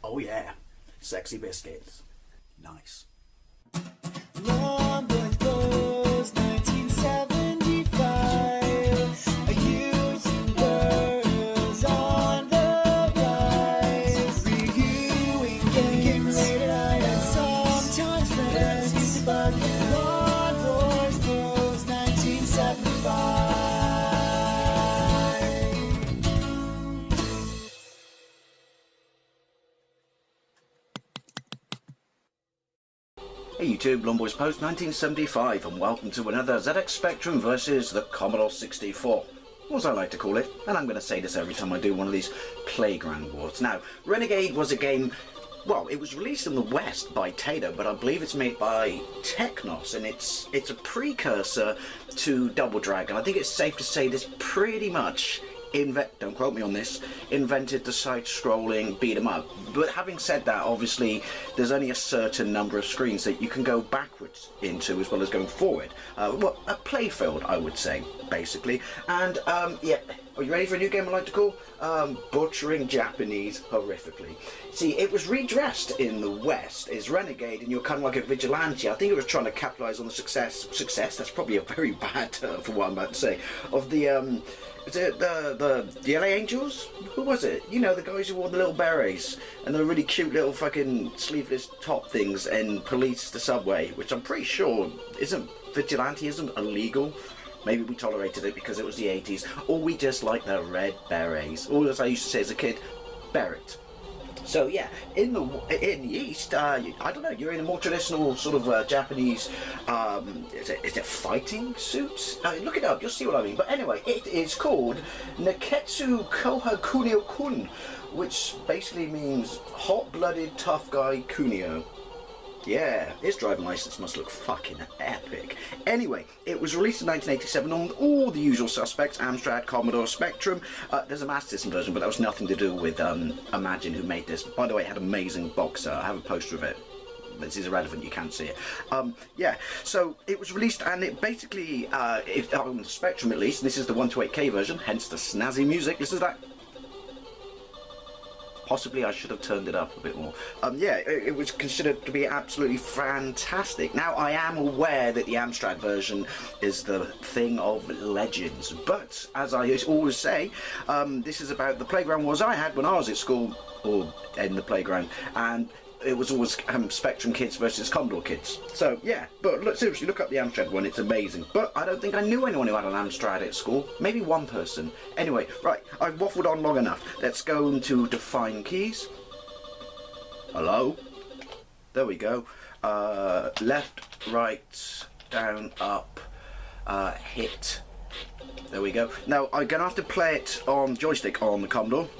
Oh yeah, sexy biscuits. Nice. Long boys blues, 1975. Using girls on the rise. Reviewing games late at night and sometimes friends. But Long boys blues, 1975. Hey YouTube, Long Boys Post 1975, and welcome to another ZX Spectrum versus the Commodore 64, as I like to call it, and I'm going to say this every time I do one of these playground wars. Now, Renegade was a game, well, it was released in the West by Tato, but I believe it's made by Technos, and it's a precursor to Double Dragon. I think it's safe to say this pretty much don't quote me on this, invented the side-scrolling beat-em-up. But having said that, obviously, there's only a certain number of screens that you can go backwards into as well as going forward. Well, a playfield, I would say, basically. And, yeah, are you ready for a new game I like to call? Butchering Japanese horrifically. See, it was redressed in the West as Renegade, and you're kind of like a vigilante. I think it was trying to capitalise on the success, that's probably a very bad term for what I'm about to say, of the, is it the LA Angels? Who was it? You know, the guys who wore the little berets and the really cute little fucking sleeveless top things and policed the subway, which I'm pretty sure vigilanteism illegal. Maybe we tolerated it because it was the 80s, or we just like the red berets, or as I used to say as a kid, beret. So yeah, in the East, I don't know, you're in a more traditional sort of Japanese, is it fighting suits? Look it up, you'll see what I mean. But anyway, it is called Neketsu Koha Kunio-kun, which basically means hot-blooded tough guy Kunio. Yeah, his driving license must look fucking epic. Anyway, it was released in 1987 on all the usual suspects, Amstrad, Commodore, Spectrum. There's a Master System version, but that was nothing to do with Imagine who made this. By the way, it had an amazing box art. I have a poster of it. This is irrelevant, you can't see it. Yeah, so it was released, and it basically, on the Spectrum at least, and this is the 128K version, hence the snazzy music. This is that. Possibly I should have turned it up a bit more. Yeah, it was considered to be absolutely fantastic. Now, I am aware that the Amstrad version is the thing of legends, but as I always say, this is about the playground wars I had when I was at school, or in the playground, and it was always Spectrum kids versus Commodore kids. So yeah, but look, seriously, look up the Amstrad one, it's amazing. But I don't think I knew anyone who had an Amstrad at school. Maybe one person. Anyway, right, I've waffled on long enough. Let's go into define keys. Hello? There we go. Left, right, down, up, hit. There we go. Now, I'm going to have to play it on joystick on the Commodore.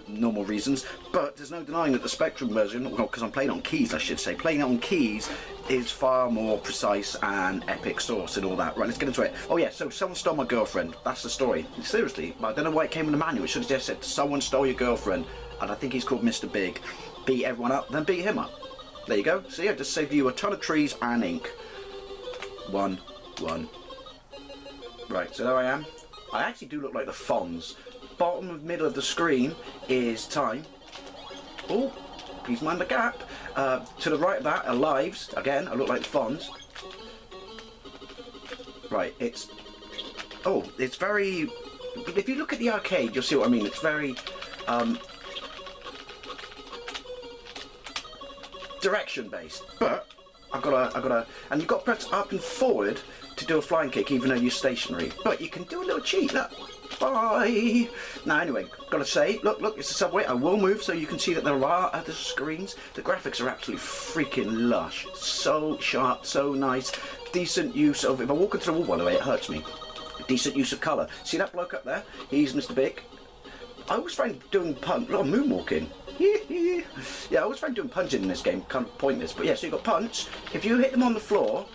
Normal reasons, but there's no denying that the Spectrum version, well, because I'm playing on keys I should say, playing on keys is far more precise and epic source and all that. Right, let's get into it. Oh yeah, so someone stole my girlfriend, that's the story. Seriously, I don't know why it came in the manual. It should have just said someone stole your girlfriend, and I think he's called Mr. Big. Beat everyone up, then beat him up. There you go. See, I just saved you a ton of trees and ink. One. Right, so there I am. I actually do look like the Fonz. Bottom of middle of the screen is time. Oh, please mind the gap. To the right of that are lives. Again, I look like the Fonz. Right, it's very, if you look at the arcade, you'll see what I mean. It's very direction based, but I've got a, and you've got to press up and forward to do a flying kick, even though you're stationary. But you can do a little cheat. Look. Bye! Now anyway, gotta say, look, it's a subway. I will move so you can see that there are other screens. The graphics are absolutely freaking lush. So sharp, so nice. Decent use of, if I walk into the wall, by the way, it hurts me. Decent use of colour. See that bloke up there? He's Mr. Big. I always find doing moonwalking. Yeah, I always find doing punching in this game kind of pointless. But yeah, so you've got punch. If you hit them on the floor,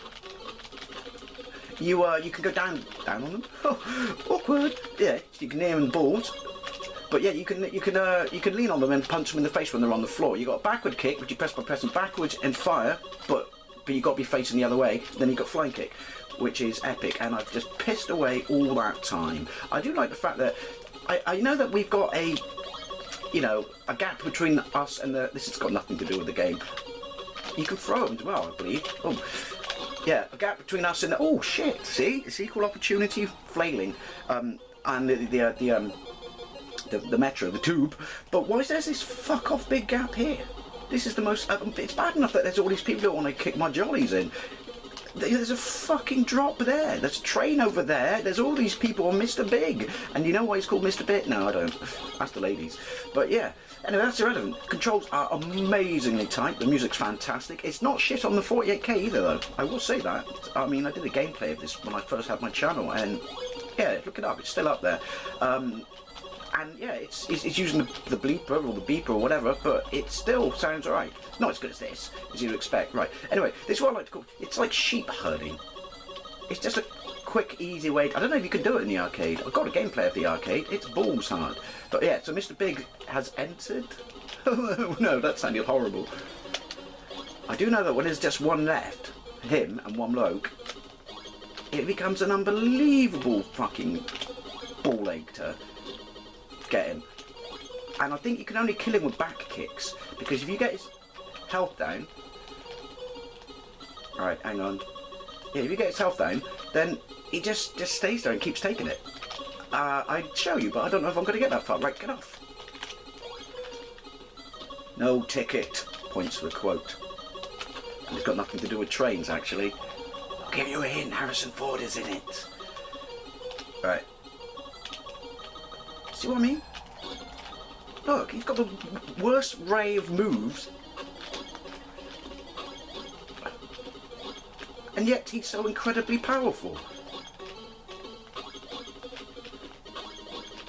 you can go down on them. Oh, awkward. Yeah, you can hear them balls. But yeah, you can lean on them and punch them in the face when they're on the floor. You got a backward kick, which you press by pressing backwards and fire, but you got to be facing the other way. Then you got flying kick, which is epic, and I've just pissed away all that time. I do like the fact that I know that we've got a you know, a gap between us and the... This has got nothing to do with the game. You can throw them as well, I believe. Oh, yeah, a gap between us and the... Oh, shit, see? It's equal opportunity flailing. And the metro, the tube. But why is there this fuck-off big gap here? This is the most... it's bad enough that there's all these people who want to kick my jollies in. There's a fucking drop there. There's a train over there. There's all these people on Mr. Big. And you know why he's called Mr. Bit? No, I don't. Ask the ladies. But yeah. Anyway, that's irrelevant. Controls are amazingly tight. The music's fantastic. It's not shit on the 48K either, though. I will say that. I mean, I did a gameplay of this when I first had my channel. And yeah, look it up. It's still up there. And yeah, it's using the bleeper or the beeper or whatever, but it still sounds alright. Not as good as this, as you'd expect. Right, anyway, this is what I like to call, it's like sheep herding. It's just a quick, easy way. I don't know if you can do it in the arcade. I've got a gameplay of the arcade. It's balls hard. But yeah, so Mr. Big has entered. Oh no, that sounded horrible. I do know that when there's just one left, him and one bloke, it becomes an unbelievable fucking ball ache to get him. And I think you can only kill him with back kicks, because if you get his health down... Alright, hang on. Yeah, if you get his health down, then he just stays there and keeps taking it. I'd show you, but I don't know if I'm going to get that far. Right, get off. No ticket, points to the quote. And it's got nothing to do with trains, actually. I'll give you a hint, Harrison Ford is in it. Right. See what I mean? Look, he's got the worst array of moves. And yet he's so incredibly powerful.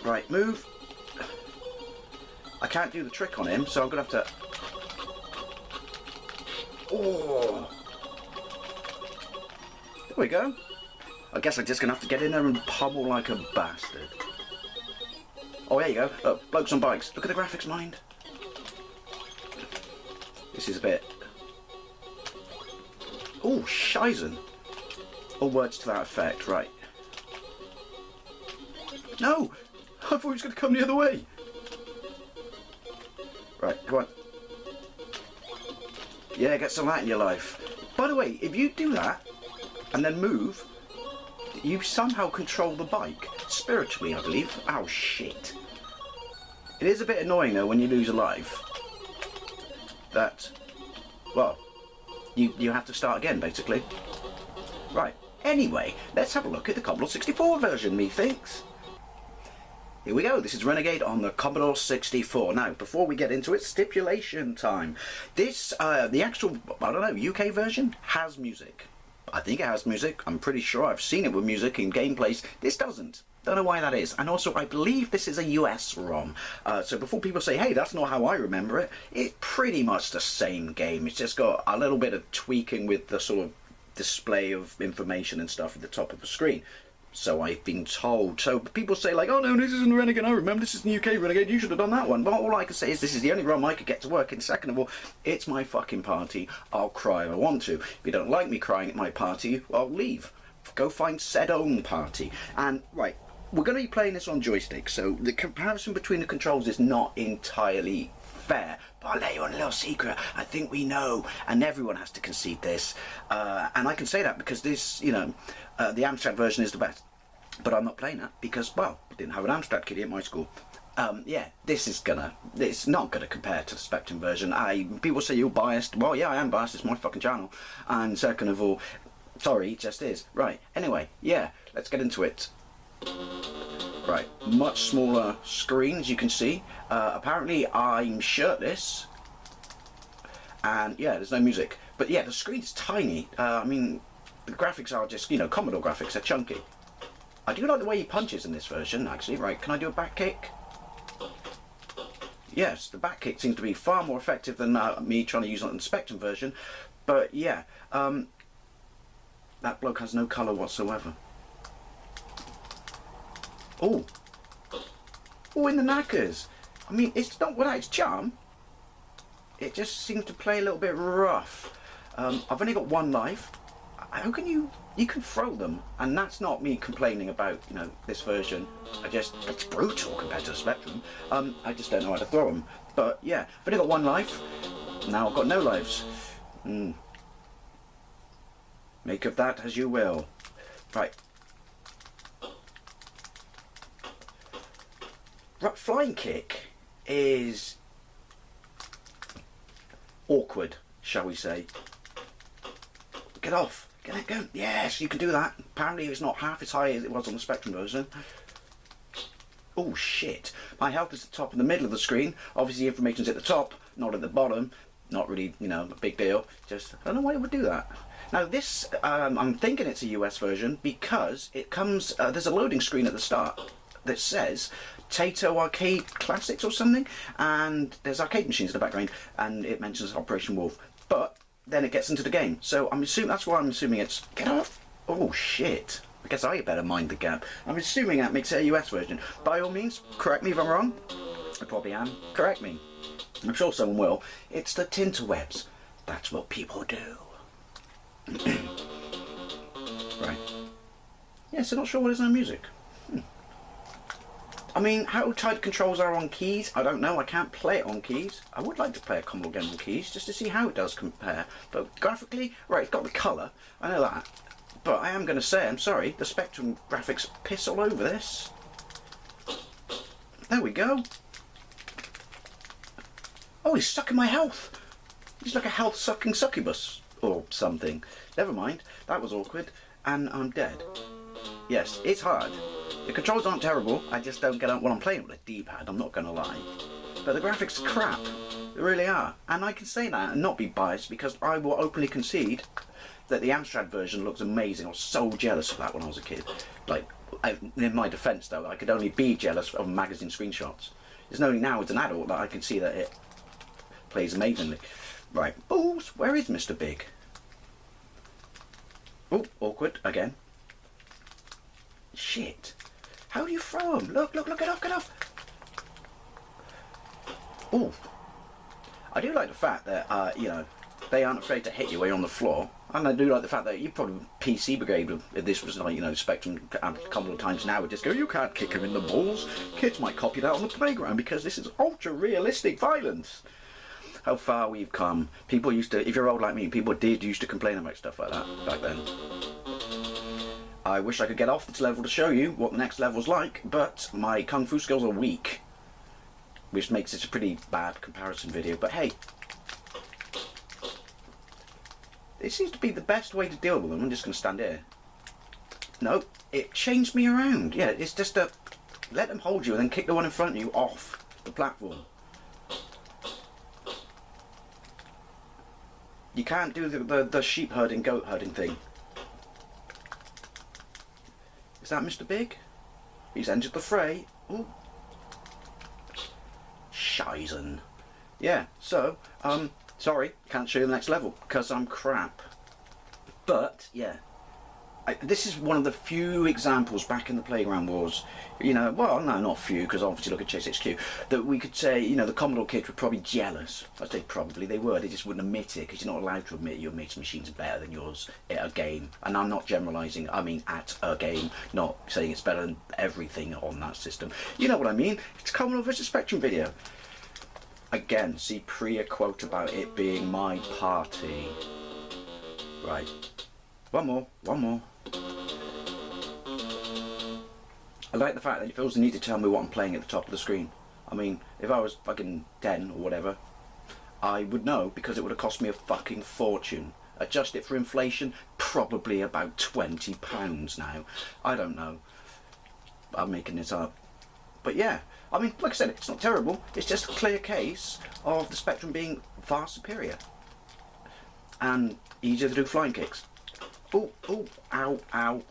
Right, move. I can't do the trick on him, so I'm going to have to... Oh! There we go. I guess I'm just going to have to get in there and pummel like a bastard. Oh, there you go. Look, blokes on bikes. Look at the graphics, mind. This is a bit... Oh, Shizen. All words to that effect, right. No! I thought he was going to come the other way. Right, come on. Yeah, get some of that in your life. By the way, if you do that, and then move, you somehow control the bike. Spiritually, I believe. Oh, shit. It is a bit annoying, though, when you lose a life. That, well, you have to start again, basically. Right. Anyway, let's have a look at the Commodore 64 version, methinks. Here we go. This is Renegade on the Commodore 64. Now, before we get into it, stipulation time. This, the actual, I don't know, UK version has music. I think it has music. I'm pretty sure I've seen it with music in gameplays. This doesn't. Don't know why that is. And also, I believe this is a US ROM. So before people say, hey, that's not how I remember it, it's pretty much the same game. It's just got a little bit of tweaking with the sort of display of information and stuff at the top of the screen. So I've been told. So people say like, oh no, this isn't Renegade, I remember this is the UK Renegade, you should have done that one. But all I can say is this is the only ROM I could get to work. And second of all, it's my fucking party. I'll cry if I want to. If you don't like me crying at my party, I'll leave. Go find said own party. And right, we're going to be playing this on joystick, so the comparison between the controls is not entirely fair. But I'll let you on a little secret. I think we know, and everyone has to concede this. And I can say that because this, you know, the Amstrad version is the best. But I'm not playing that because, well, we didn't have an Amstrad kiddie at my school. Yeah, it's not gonna compare to the Spectrum version. People say you're biased. Well, yeah, I am biased. It's my fucking channel. And second of all, sorry, it just is. Right. Anyway, yeah, let's get into it. Right, much smaller screen, as you can see. Apparently I'm shirtless, and yeah, there's no music. But yeah, the screen's tiny. I mean, the graphics are just, you know, Commodore graphics, they're chunky. I do like the way he punches in this version, actually. Right, can I do a back kick? Yes, the back kick seems to be far more effective than me trying to use it on the Spectrum version. But yeah, that bloke has no colour whatsoever. Oh, oh, in the knackers. I mean, it's not without its charm. It just seems to play a little bit rough. I've only got one life. how can you can throw them, and that's not me complaining about, you know, this version. It's brutal compared to the Spectrum. I just don't know how to throw them. But yeah, I've only got one life. Now I've got no lives. Make of that as you will. Right. Right, flying kick is awkward, shall we say. Get off. Get it going. Yes, you can do that. Apparently it's not half as high as it was on the Spectrum version. Oh shit. My health is at the top in the middle of the screen. Obviously information's at the top, not at the bottom. Not really, you know, a big deal. Just, I don't know why it would do that. Now this, I'm thinking it's a US version because it comes, there's a loading screen at the start that says Tato Arcade Classics or something, and there's arcade machines in the background, and it mentions Operation Wolf. But then it gets into the game, so I'm assuming that's why I'm assuming it's get off. Oh shit! I guess I better mind the gap. I'm assuming that makes it a US version. By all means, correct me if I'm wrong. I probably am. Correct me. I'm sure someone will. It's the tinterwebs. That's what people do. Right. Yeah, so not sure why there's no music. I mean, how tight controls are on keys, I don't know. I can't play it on keys. I would like to play a Commodore game on keys just to see how it does compare. But graphically, right, it's got the colour. I know that. But I am going to say, I'm sorry, the Spectrum graphics piss all over this. There we go. Oh, he's sucking my health. He's like a health-sucking succubus or something. Never mind, that was awkward. And I'm dead. Yes, it's hard. The controls aren't terrible, I just don't get out when I'm playing with a D-pad, I'm not going to lie. But the graphics are crap, they really are. And I can say that and not be biased because I will openly concede that the Amstrad version looks amazing. I was so jealous of that when I was a kid. Like, in my defence though, I could only be jealous of magazine screenshots. It's only now as an adult that I can see that it plays amazingly. Right, balls, where is Mr. Big? Oh, awkward, again. Shit. How do you throw them? Look, get off. Oh. I do like the fact that, you know, they aren't afraid to hit you when you're on the floor. And I do like the fact that you probably PC Brigade, if this was like, you know, Spectrum and Commodore times now, would just go, you can't kick him in the balls. Kids might copy that on the playground because this is ultra realistic violence. How far we've come. People used to, if you're old like me, people used to complain about stuff like that back then. I wish I could get off this level to show you what the next level's like, but my Kung Fu skills are weak, which makes it a pretty bad comparison video, but hey. It seems to be the best way to deal with them. I'm just going to stand here. No, it changed me around. Yeah, it's just a, let them hold you and then kick the one in front of you off the platform. You can't do the sheep herding, goat herding thing. Is that Mr. Big? He's entered the fray. Ooh. Shizen. Yeah, so, sorry, can't show you the next level, because I'm crap. But, yeah. This is one of the few examples back in the Playground Wars, you know, well, no, not few, because obviously look at Chase HQ, that we could say, you know, the Commodore kids were probably jealous. I say probably, they were, they just wouldn't admit it, because you're not allowed to admit your mate's machine's better than yours at a game. And I'm not generalising, I mean at a game, not saying it's better than everything on that system. You know what I mean? It's a Commodore vs Spectrum video. Again, see Priya quote about it being my party. Right. One more. I like the fact that it feels the need to tell me what I'm playing at the top of the screen. I mean, if I was fucking 10 or whatever, I would know because it would have cost me a fucking fortune. Adjust it for inflation, probably about £20 now. I don't know. I'm making this up. But yeah, I mean, like I said, it's not terrible. It's just a clear case of the Spectrum being far superior. And easier to do flying kicks. Ooh, ooh, ow, ow.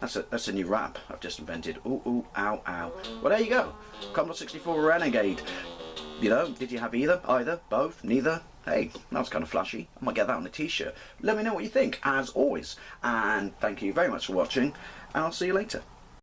That's a new rap I've just invented. Ooh, ooh, ow, ow. Well, there you go. Commodore 64 Renegade. You know, did you have either, both, neither? Hey, that was kind of flashy. I might get that on a t-shirt. Let me know what you think, as always. And thank you very much for watching, and I'll see you later.